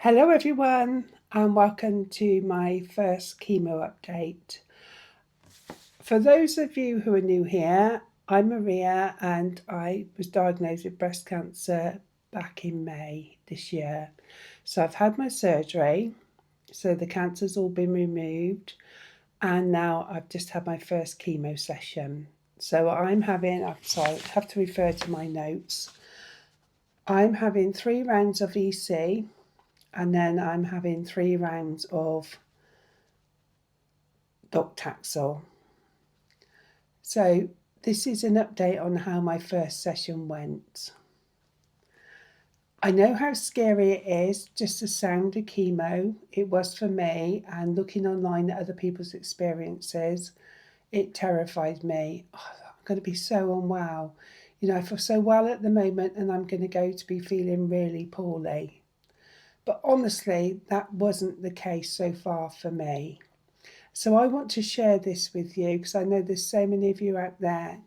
Hello everyone and welcome to my first chemo update. For those of you who are new here, I'm Maria and I was diagnosed with breast cancer back in May this year. So I've had my surgery, so the cancer's all been removed, and now I've just had my first chemo session. So I have to refer to my notes. I'm having 3 rounds of EC, and then I'm having 3 rounds of docetaxel. So this is an update on how my first session went. I know how scary it is, just the sound of chemo. It was for me, and looking online at other people's experiences, it terrified me. Oh, I'm going to be so unwell. I feel so well at the moment and I'm going to go to be feeling really poorly. But honestly, that wasn't the case so far for me. So I want to share this with you because I know there's so many of you out there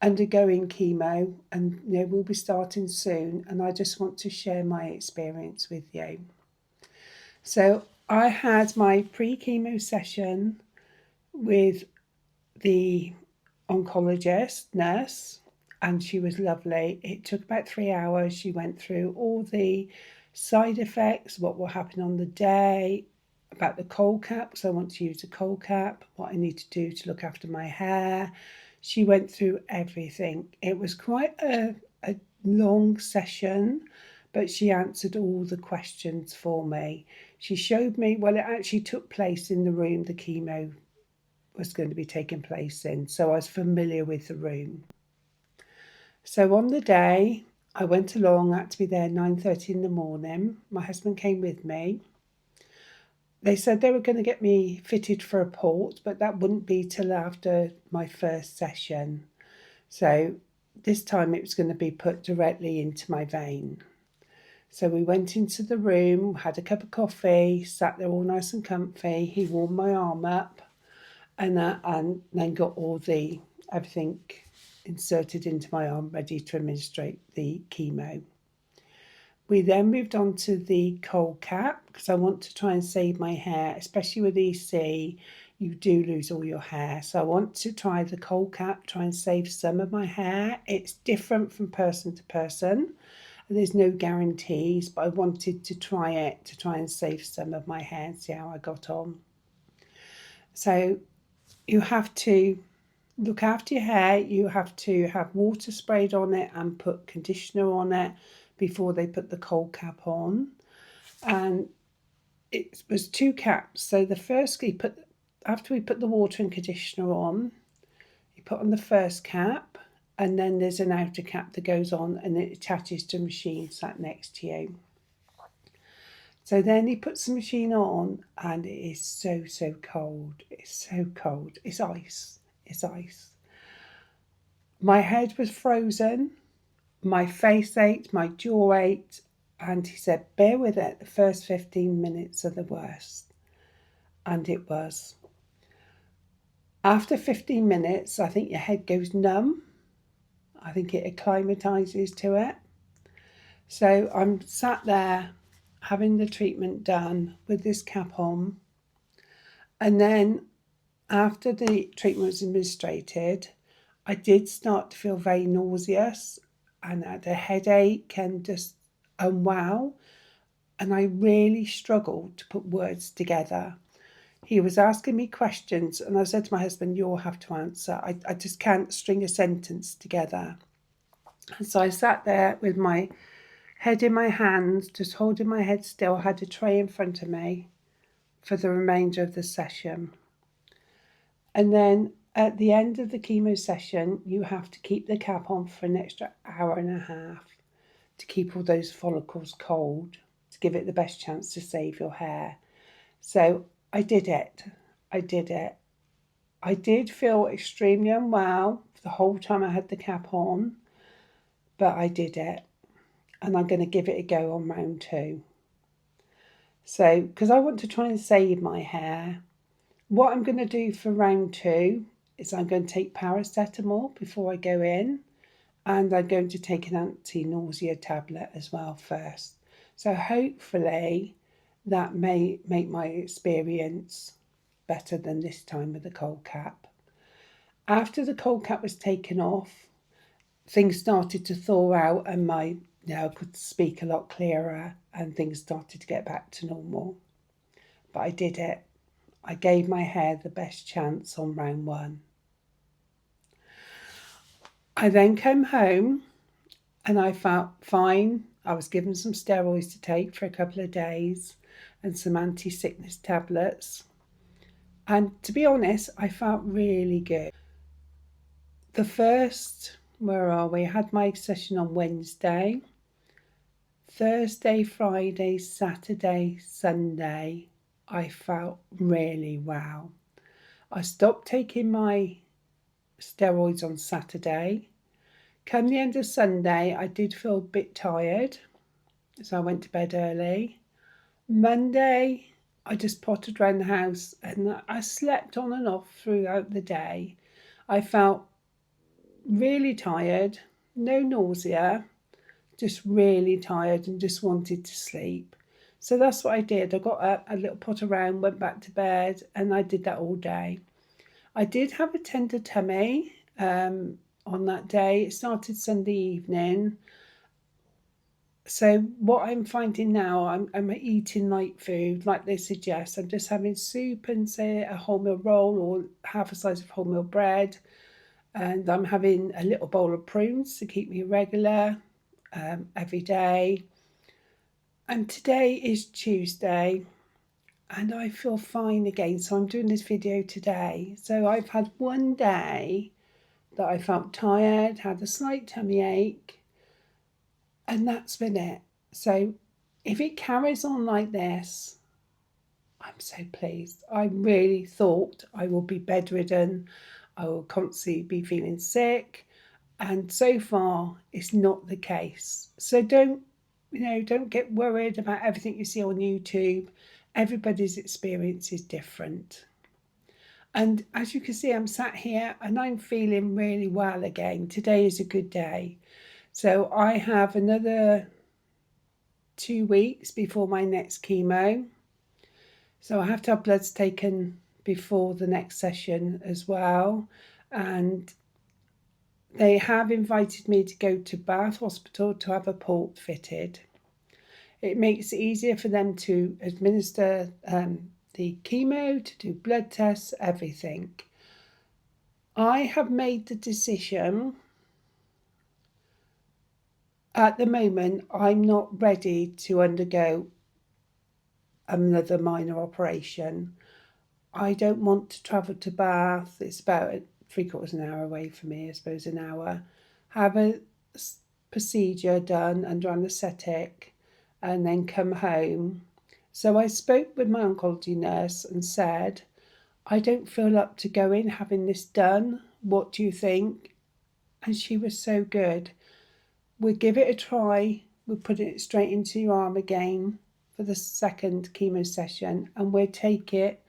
undergoing chemo, and we'll be starting soon, and I just want to share my experience with you. So I had my pre-chemo session with the oncologist nurse, and she was lovely. It took about 3 hours. She went through all the side effects, what will happen on the day, about the cold cap, because I want to use a cold cap, what I need to do to look after my hair. She went through everything. It was quite a long session, but she answered all the questions for me. She showed me, it actually took place in the room the chemo was going to be taking place in, so I was familiar with the room. So on the day, I went along, I had to be there 9:30 in the morning. My husband came with me. They said they were going to get me fitted for a port, but that wouldn't be till after my first session. So this time it was going to be put directly into my vein. So we went into the room, had a cup of coffee, sat there all nice and comfy. He warmed my arm up, and then got everything inserted into my arm, ready to administrate the chemo. We then moved on to the cold cap because I want to try and save my hair, especially with EC. You do lose all your hair. So I want to try the cold cap, try and save some of my hair. It's different from person to person. There's no guarantees, but I wanted to try it to try and save some of my hair and see how I got on. So you have to look after your hair. You have to have water sprayed on it and put conditioner on it before they put the cold cap on. And it was 2 caps. So the first after we put the water and conditioner on, you put on the first cap, and then there's an outer cap that goes on and it attaches to a machine sat next to you. So then he puts the machine on and it is so cold. It's so cold. It's ice. It's ice. My head was frozen. My face ached, my jaw ached, and he said, bear with it, the first 15 minutes are the worst. And it was. After 15 minutes, I think your head goes numb. I think it acclimatises to it. So I'm sat there having the treatment done with this cap on. And then after the treatment was administered, I did start to feel very nauseous and had a headache and just unwell. And I really struggled to put words together. He was asking me questions and I said to my husband, you'll have to answer. I just can't string a sentence together. And so I sat there with my head in my hands, just holding my head still. I had a tray in front of me for the remainder of the session. And then at the end of the chemo session, you have to keep the cap on for an extra hour and a half to keep all those follicles cold, to give it the best chance to save your hair. So I did it. I did feel extremely unwell for the whole time I had the cap on, but I did it. And I'm going to give it a go on round 2. So, because I want to try and save my hair, what I'm going to do for round 2 is I'm going to take paracetamol before I go in, and I'm going to take an anti-nausea tablet as well first. So hopefully that may make my experience better than this time with the cold cap. After the cold cap was taken off, things started to thaw out and I could speak a lot clearer and things started to get back to normal. But I did it. I gave my hair the best chance on round 1. I then came home and I felt fine. I was given some steroids to take for a couple of days and some anti-sickness tablets. And to be honest, I felt really good. The first, I had my session on Wednesday. Thursday, Friday, Saturday, Sunday, I felt really well. I stopped taking my steroids on Saturday. Come the end of Sunday, I did feel a bit tired, so I went to bed early. Monday, I just pottered around the house and I slept on and off throughout the day. I felt really tired, no nausea, just really tired and just wanted to sleep. So that's what I did. I got up, a little pot around, went back to bed, and I did that all day. I did have a tender tummy on that day. It started Sunday evening. So what I'm finding now, I'm eating light food like they suggest. I'm just having soup and say a wholemeal roll or half a slice of wholemeal bread. And I'm having a little bowl of prunes to keep me regular every day. And today is Tuesday and I feel fine again. So I'm doing this video today. So I've had one day that I felt tired, had a slight tummy ache, and that's been it. So if it carries on like this, I'm so pleased. I really thought I will be bedridden. I will constantly be feeling sick. And so far, it's not the case. So don't get worried about everything you see on YouTube. Everybody's experience is different. And as you can see, I'm sat here and I'm feeling really well again. Today is a good day. So I have another 2 weeks before my next chemo. So I have to have bloods taken before the next session as well. And they have invited me to go to Bath Hospital to have a port fitted. It makes it easier for them to administer the chemo, to do blood tests, everything. I have made the decision. At the moment, I'm not ready to undergo another minor operation. I don't want to travel to Bath. It's about 3/4 an hour away from me, I suppose an hour. Have a procedure done under anaesthetic and then come home. So I spoke with my oncology nurse and said, I don't feel up to going having this done. What do you think? And she was so good. We'll give it a try. We'll put it straight into your arm again for the second chemo session and we'll take it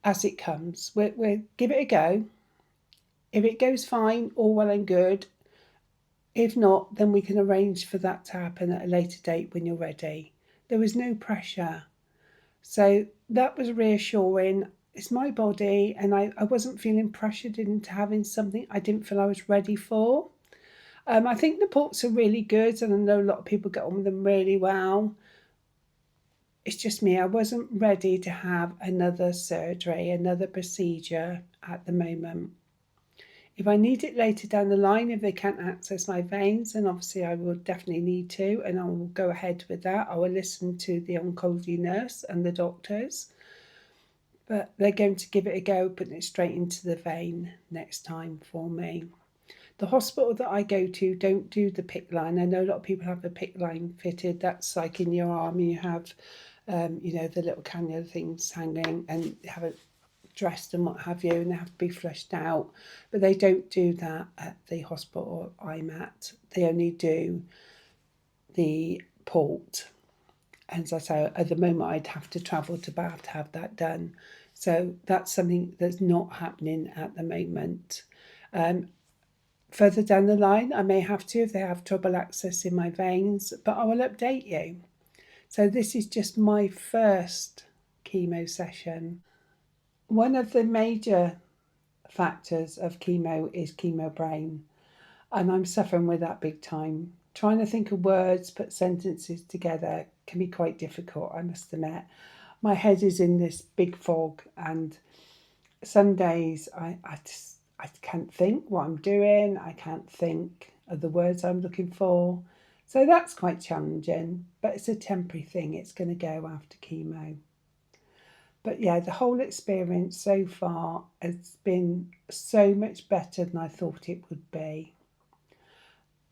as it comes. We'll give it a go. If it goes fine, all well and good. If not, then we can arrange for that to happen at a later date when you're ready. There was no pressure. So that was reassuring. It's my body and I wasn't feeling pressured into having something I didn't feel I was ready for. I think the ports are really good and I know a lot of people get on with them really well. It's just me. I wasn't ready to have another surgery, another procedure at the moment. If I need it later down the line, if they can't access my veins, then obviously I will definitely need to, and I will go ahead with that. I will listen to the oncology nurse and the doctors, but they're going to give it a go, putting it straight into the vein next time for me. The hospital that I go to don't do the PICC line. I know a lot of people have the PICC line fitted. That's like in your arm, you have, the little cannula things hanging and have it dressed and what have you, and they have to be flushed out. But they don't do that at the hospital I'm at. They only do the port. And as I say, at the moment I'd have to travel to Bath to have that done. So that's something that's not happening at the moment. Further down the line, I may have to if they have trouble accessing my veins, but I will update you. So this is just my first chemo session. One of the major factors of chemo is chemo brain, and I'm suffering with that big time. Trying to think of words, put sentences together can be quite difficult, I must admit. My head is in this big fog, and some days I can't think what I'm doing. I can't think of the words I'm looking for. So that's quite challenging, but it's a temporary thing. It's going to go after chemo. But yeah, the whole experience so far has been so much better than I thought it would be.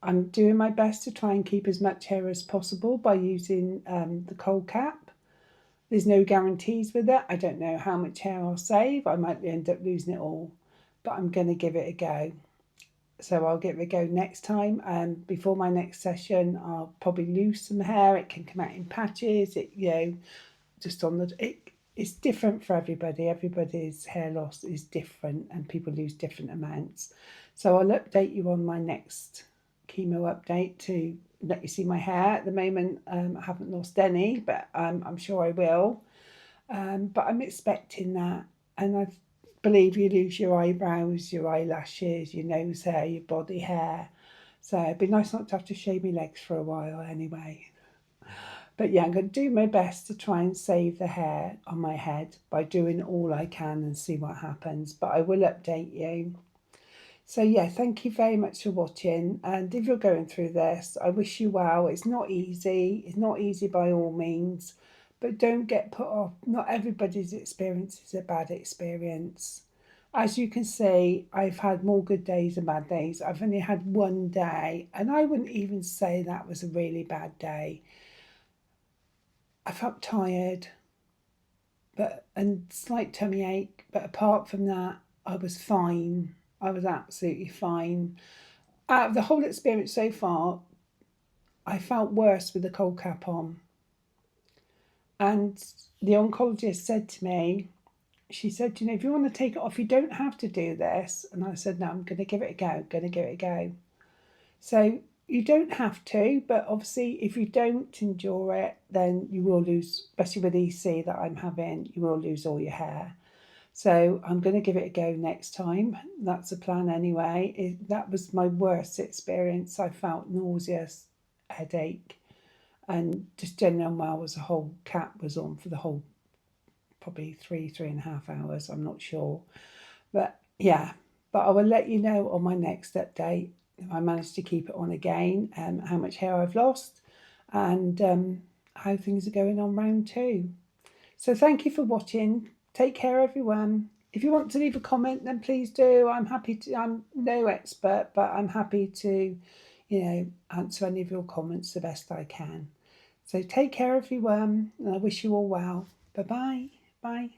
I'm doing my best to try and keep as much hair as possible by using the cold cap. There's no guarantees with it. I don't know how much hair I'll save. I might end up losing it all, but I'm going to give it a go. So I'll give it a go next time. And before my next session, I'll probably lose some hair. It can come out in patches. It's different for everybody. Everybody's hair loss is different, and people lose different amounts. So I'll update you on my next chemo update to let you see my hair. At the moment, I haven't lost any, but I'm sure I will. But I'm expecting that, and I believe you lose your eyebrows, your eyelashes, your nose hair, your body hair. So it'd be nice not to have to shave my legs for a while anyway. But yeah, I'm going to do my best to try and save the hair on my head by doing all I can and see what happens. But I will update you. So yeah, thank you very much for watching. And if you're going through this, I wish you well. It's not easy. It's not easy by all means. But don't get put off. Not everybody's experience is a bad experience. As you can see, I've had more good days than bad days. I've only had one day, and I wouldn't even say that was a really bad day. I felt tired, and slight tummy ache, but apart from that, I was fine. I was absolutely fine. Out of the whole experience so far, I felt worse with the cold cap on. And the oncologist said to me, she said, if you want to take it off, you don't have to do this. And I said, no, I'm going to give it a go. So you don't have to, but obviously if you don't endure it, then you will lose, especially with EC that I'm having, you will lose all your hair. So I'm going to give it a go next time. That's the plan anyway. That was my worst experience. I felt nauseous, headache, and just generally unwell as the whole cap was on for the whole probably 3.5 hours. I'm not sure. But yeah, but I will let you know on my next update if I manage to keep it on again, how much hair I've lost, and how things are going on round 2. So thank you for watching. Take care, everyone. If you want to leave a comment, then please do. I'm happy to. I'm no expert, but I'm happy to, answer any of your comments the best I can. So take care, everyone, and I wish you all well. Bye-bye. Bye.